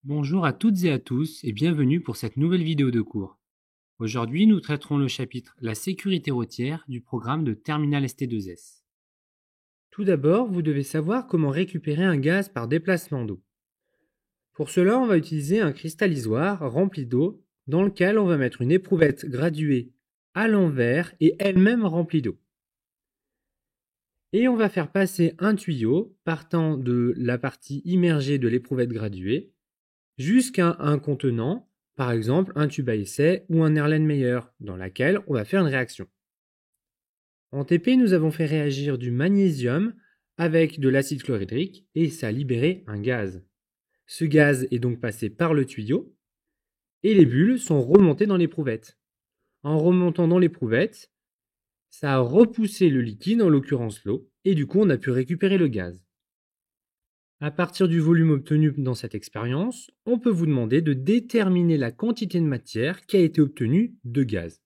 Bonjour à toutes et à tous et bienvenue pour cette nouvelle vidéo de cours. Aujourd'hui, nous traiterons le chapitre La sécurité routière du programme de Terminal ST2S. Tout d'abord, vous devez savoir comment récupérer un gaz par déplacement d'eau. Pour cela, on va utiliser un cristallisoire rempli d'eau dans lequel on va mettre une éprouvette graduée à l'envers et elle-même remplie d'eau. Et on va faire passer un tuyau partant de la partie immergée de l'éprouvette graduée jusqu'à un contenant, par exemple un tube à essai ou un Erlenmeyer, dans laquelle on va faire une réaction. En TP, nous avons fait réagir du magnésium avec de l'acide chlorhydrique et ça a libéré un gaz. Ce gaz est donc passé par le tuyau et les bulles sont remontées dans l'éprouvette. En remontant dans l'éprouvette, ça a repoussé le liquide, en l'occurrence l'eau, et du coup on a pu récupérer le gaz. À partir du volume obtenu dans cette expérience, on peut vous demander de déterminer la quantité de matière qui a été obtenue de gaz.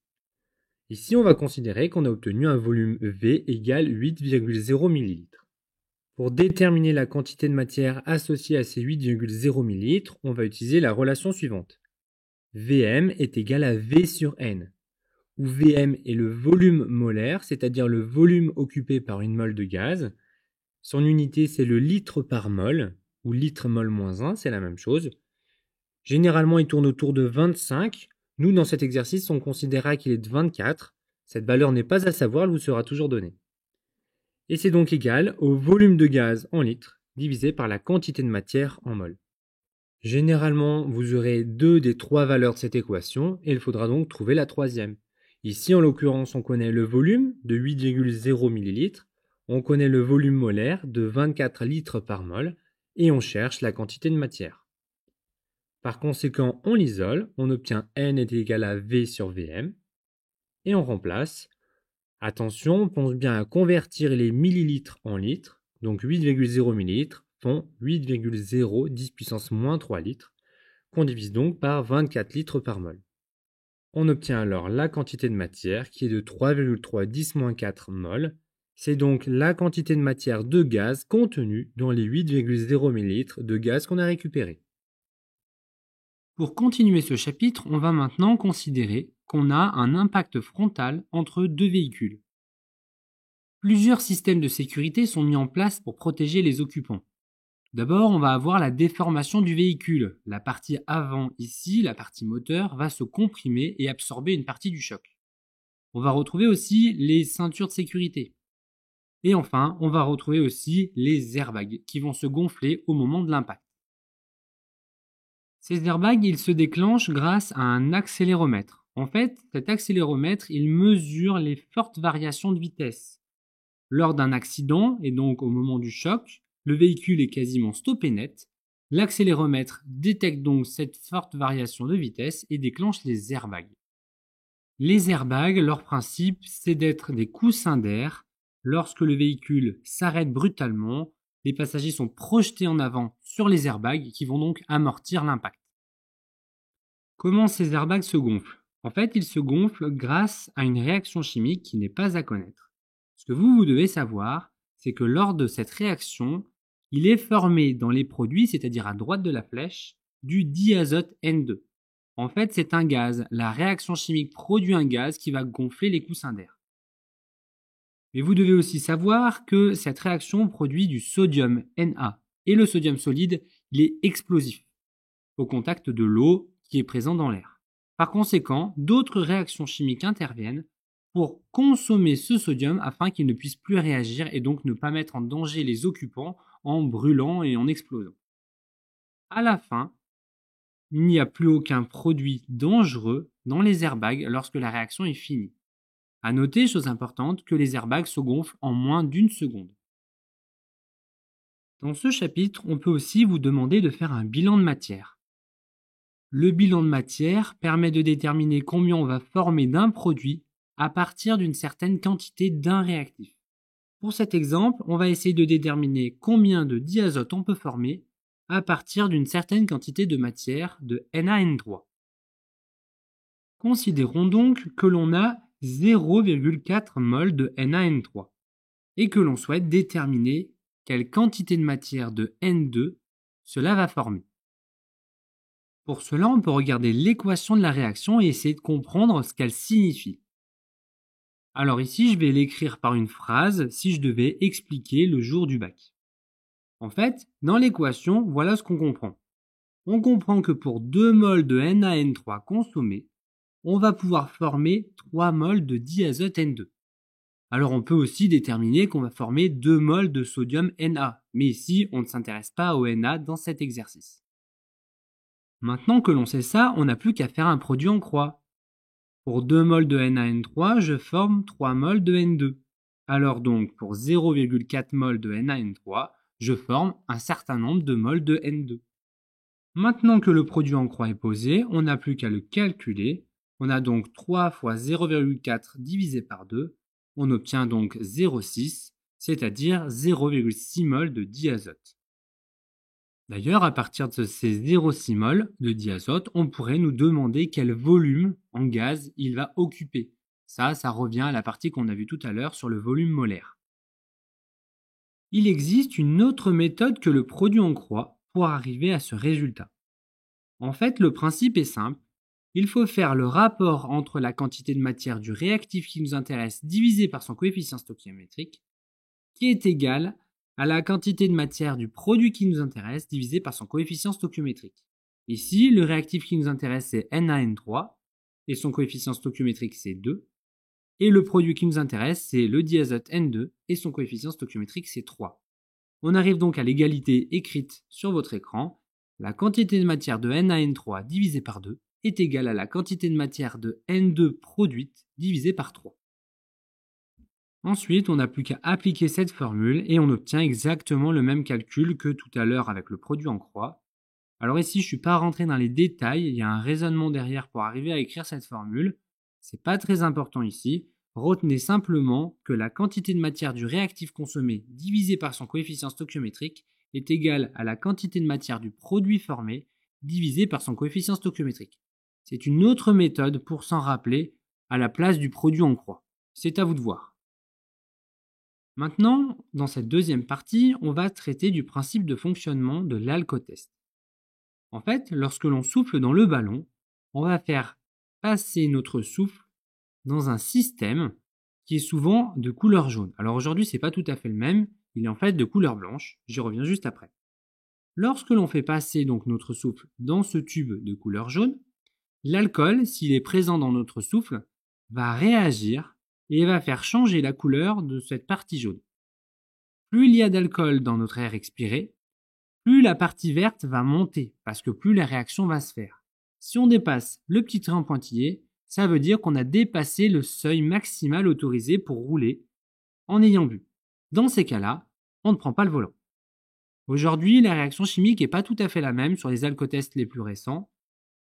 Ici, on va considérer qu'on a obtenu un volume V égale 8,0 ml. Pour déterminer la quantité de matière associée à ces 8,0 ml, on va utiliser la relation suivante. Vm est égal à V sur N, où Vm est le volume molaire, c'est-à-dire le volume occupé par une mole de gaz. Son unité, c'est le litre par mol, ou litre mol moins 1, c'est la même chose. Généralement, il tourne autour de 25. Nous, dans cet exercice, on considérera qu'il est de 24. Cette valeur n'est pas à savoir, elle vous sera toujours donnée. Et c'est donc égal au volume de gaz en litres divisé par la quantité de matière en mol. Généralement, vous aurez deux des trois valeurs de cette équation et il faudra donc trouver la troisième. Ici, en l'occurrence, on connaît le volume de 8,0 ml, on connaît le volume molaire de 24 litres par mol et on cherche la quantité de matière. Par conséquent, on l'isole, on obtient N est égal à V sur Vm et on remplace. Attention, on pense bien à convertir les millilitres en litres, donc 8,0 millilitres font 8,0 10 puissance moins 3 litres, qu'on divise donc par 24 litres par mol. On obtient alors la quantité de matière qui est de 3,3 10-4 mol. C'est donc la quantité de matière de gaz contenue dans les 8,0 ml de gaz qu'on a récupéré. Pour continuer ce chapitre, on va maintenant considérer qu'on a un impact frontal entre deux véhicules. Plusieurs systèmes de sécurité sont mis en place pour protéger les occupants. D'abord, on va avoir la déformation du véhicule. La partie avant ici, la partie moteur, va se comprimer et absorber une partie du choc. On va retrouver aussi les ceintures de sécurité. Et enfin, on va retrouver aussi les airbags qui vont se gonfler au moment de l'impact. Ces airbags, ils se déclenchent grâce à un accéléromètre. En fait, cet accéléromètre, il mesure les fortes variations de vitesse. Lors d'un accident, et donc au moment du choc, le véhicule est quasiment stoppé net. L'accéléromètre détecte donc cette forte variation de vitesse et déclenche les airbags. Les airbags, leur principe, c'est d'être des coussins d'air. Lorsque le véhicule s'arrête brutalement, les passagers sont projetés en avant sur les airbags qui vont donc amortir l'impact. Comment ces airbags se gonflent? En fait, ils se gonflent grâce à une réaction chimique qui n'est pas à connaître. Ce que vous devez savoir, c'est que lors de cette réaction, il est formé dans les produits, c'est-à-dire à droite de la flèche, du diazote N2. En fait, c'est un gaz. La réaction chimique produit un gaz qui va gonfler les coussins d'air. Mais vous devez aussi savoir que cette réaction produit du sodium Na. Et le sodium solide, il est explosif au contact de l'eau qui est présente dans l'air. Par conséquent, d'autres réactions chimiques interviennent pour consommer ce sodium afin qu'il ne puisse plus réagir et donc ne pas mettre en danger les occupants en brûlant et en explosant. À la fin, il n'y a plus aucun produit dangereux dans les airbags lorsque la réaction est finie. À noter, chose importante, que les airbags se gonflent en moins d'une seconde. Dans ce chapitre, on peut aussi vous demander de faire un bilan de matière. Le bilan de matière permet de déterminer combien on va former d'un produit à partir d'une certaine quantité d'un réactif. Pour cet exemple, on va essayer de déterminer combien de diazote on peut former à partir d'une certaine quantité de matière de NaN3. Considérons donc que l'on a 0,4 mol de NaN3 et que l'on souhaite déterminer quelle quantité de matière de N2 cela va former. Pour cela, on peut regarder l'équation de la réaction et essayer de comprendre ce qu'elle signifie. Alors ici, je vais l'écrire par une phrase si je devais expliquer le jour du bac. En fait, dans l'équation, voilà ce qu'on comprend. On comprend que pour 2 mols de NaN3 consommés, on va pouvoir former 3 mols de diazote N2. Alors on peut aussi déterminer qu'on va former 2 mols de sodium Na, mais ici on ne s'intéresse pas au Na dans cet exercice. Maintenant que l'on sait ça, on n'a plus qu'à faire un produit en croix. Pour 2 mols de NaN3, je forme 3 mols de N2. Alors donc pour 0,4 mols de NaN3, je forme un certain nombre de mols de N2. Maintenant que le produit en croix est posé, on n'a plus qu'à le calculer. On a donc 3 fois 0,4 divisé par 2. On obtient donc 0,6, c'est-à-dire 0,6 mol de diazote. D'ailleurs, à partir de ces 0,6 mol de diazote, on pourrait nous demander quel volume en gaz il va occuper. Ça revient à la partie qu'on a vue tout à l'heure sur le volume molaire. Il existe une autre méthode que le produit en croix pour arriver à ce résultat. En fait, le principe est simple. Il faut faire le rapport entre la quantité de matière du réactif qui nous intéresse divisé par son coefficient stoichiométrique, qui est égal à la quantité de matière du produit qui nous intéresse divisé par son coefficient stoichiométrique. Ici, le réactif qui nous intéresse c'est NaN3 et son coefficient stoichiométrique c'est 2. Et le produit qui nous intéresse c'est le diazote N2 et son coefficient stoichiométrique c'est 3. On arrive donc à l'égalité écrite sur votre écran. La quantité de matière de NaN3 divisée par 2 est égale à la quantité de matière de N2 produite divisée par 3. Ensuite, on n'a plus qu'à appliquer cette formule et on obtient exactement le même calcul que tout à l'heure avec le produit en croix. Alors ici, je ne suis pas rentré dans les détails, il y a un raisonnement derrière pour arriver à écrire cette formule. C'est pas très important ici. Retenez simplement que la quantité de matière du réactif consommé divisé par son coefficient stoichiométrique est égale à la quantité de matière du produit formé divisé par son coefficient stoichiométrique. C'est une autre méthode pour s'en rappeler à la place du produit en croix. C'est à vous de voir. Maintenant, dans cette deuxième partie, on va traiter du principe de fonctionnement de l'alcotest. En fait, lorsque l'on souffle dans le ballon, on va faire passer notre souffle dans un système qui est souvent de couleur jaune. Alors aujourd'hui, c'est pas tout à fait le même, il est en fait de couleur blanche, j'y reviens juste après. Lorsque l'on fait passer donc notre souffle dans ce tube de couleur jaune, l'alcool, s'il est présent dans notre souffle, va réagir et va faire changer la couleur de cette partie jaune. Plus il y a d'alcool dans notre air expiré, plus la partie verte va monter, parce que plus la réaction va se faire. Si on dépasse le petit trait en pointillé, ça veut dire qu'on a dépassé le seuil maximal autorisé pour rouler en ayant bu. Dans ces cas-là, on ne prend pas le volant. Aujourd'hui, la réaction chimique n'est pas tout à fait la même sur les alcotests les plus récents.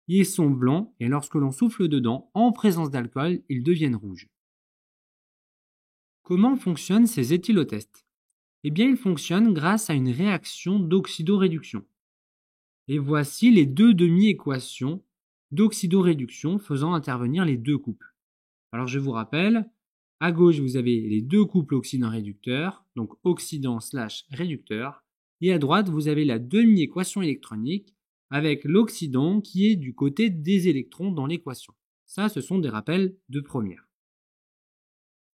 Ils sont blancs et lorsque l'on souffle dedans, en présence d'alcool, ils deviennent rouges. Comment fonctionnent ces éthylotests ? Eh bien, ils fonctionnent grâce à une réaction d'oxydoréduction. Et voici les deux demi-équations d'oxydoréduction faisant intervenir les deux couples. Alors je vous rappelle, à gauche vous avez les deux couples oxydant-réducteur, donc oxydant/réducteur, et à droite vous avez la demi-équation électronique avec l'oxydant qui est du côté des électrons dans l'équation. Ça, ce sont des rappels de première.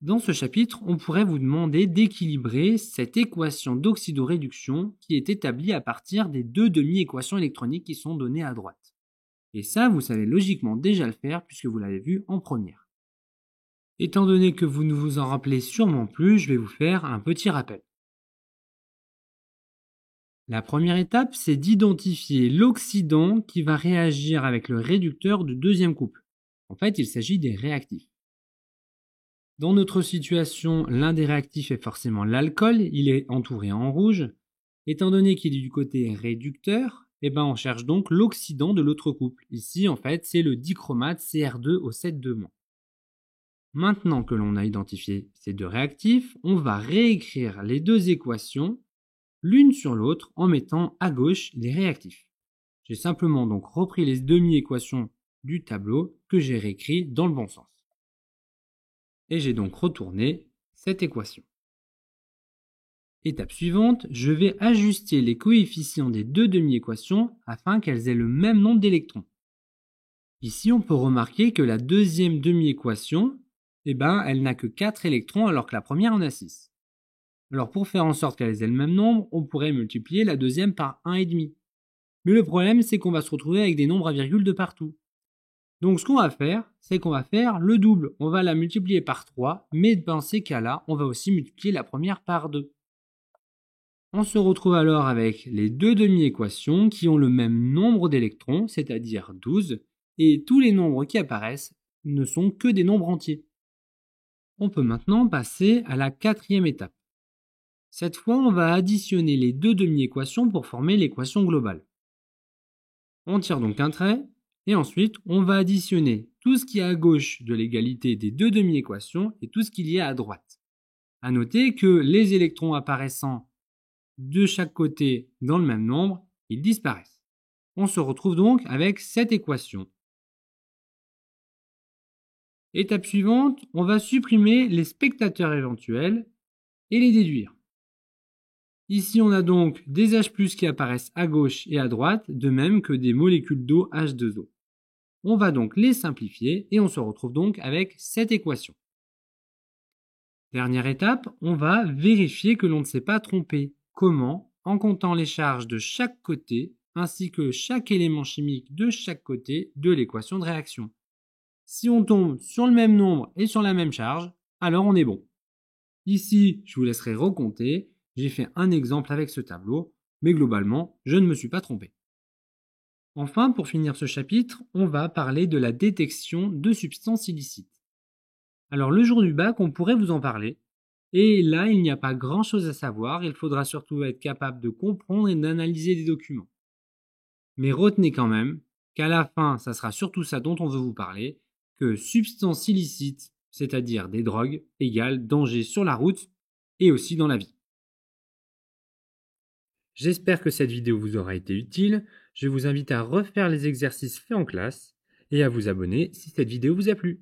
Dans ce chapitre, on pourrait vous demander d'équilibrer cette équation d'oxydoréduction qui est établie à partir des deux demi-équations électroniques qui sont données à droite. Et ça, vous savez logiquement déjà le faire puisque vous l'avez vu en première. Étant donné que vous ne vous en rappelez sûrement plus, je vais vous faire un petit rappel. La première étape, c'est d'identifier l'oxydant qui va réagir avec le réducteur du deuxième couple. En fait, il s'agit des réactifs. Dans notre situation, l'un des réactifs est forcément l'alcool, il est entouré en rouge. Étant donné qu'il est du côté réducteur, on cherche donc l'oxydant de l'autre couple. Ici, en fait, c'est le dichromate Cr2O7-. Maintenant que l'on a identifié ces deux réactifs, on va réécrire les deux équations l'une sur l'autre en mettant à gauche les réactifs. J'ai simplement donc repris les demi-équations du tableau que j'ai réécrit dans le bon sens. Et j'ai donc retourné cette équation. Étape suivante, je vais ajuster les coefficients des deux demi-équations afin qu'elles aient le même nombre d'électrons. Ici, on peut remarquer que la deuxième demi-équation, elle n'a que 4 électrons alors que la première en a 6. Alors pour faire en sorte qu'elles aient le même nombre, on pourrait multiplier la deuxième par 1,5. Mais le problème, c'est qu'on va se retrouver avec des nombres à virgule de partout. Donc ce qu'on va faire, c'est qu'on va faire le double. On va la multiplier par 3, mais dans ces cas-là, on va aussi multiplier la première par 2. On se retrouve alors avec les deux demi-équations qui ont le même nombre d'électrons, c'est-à-dire 12, et tous les nombres qui apparaissent ne sont que des nombres entiers. On peut maintenant passer à la quatrième étape. Cette fois, on va additionner les deux demi-équations pour former l'équation globale. On tire donc un trait, et ensuite on va additionner tout ce qui est à gauche de l'égalité des deux demi-équations et tout ce qu'il y a à droite. À noter que les électrons apparaissant de chaque côté dans le même nombre, ils disparaissent. On se retrouve donc avec cette équation. Étape suivante, on va supprimer les spectateurs éventuels et les déduire. Ici, on a donc des H+ qui apparaissent à gauche et à droite, de même que des molécules d'eau H2O. On va donc les simplifier et on se retrouve donc avec cette équation. Dernière étape, on va vérifier que l'on ne s'est pas trompé. Comment? En comptant les charges de chaque côté, ainsi que chaque élément chimique de chaque côté de l'équation de réaction. Si on tombe sur le même nombre et sur la même charge, alors on est bon. Ici, je vous laisserai recompter. J'ai fait un exemple avec ce tableau, mais globalement, je ne me suis pas trompé. Enfin, pour finir ce chapitre, on va parler de la détection de substances illicites. Alors le jour du bac, on pourrait vous en parler. Et là, il n'y a pas grand-chose à savoir, il faudra surtout être capable de comprendre et d'analyser des documents. Mais retenez quand même qu'à la fin, ça sera surtout ça dont on veut vous parler, que substance illicite, c'est-à-dire des drogues, égale danger sur la route et aussi dans la vie. J'espère que cette vidéo vous aura été utile. Je vous invite à refaire les exercices faits en classe et à vous abonner si cette vidéo vous a plu.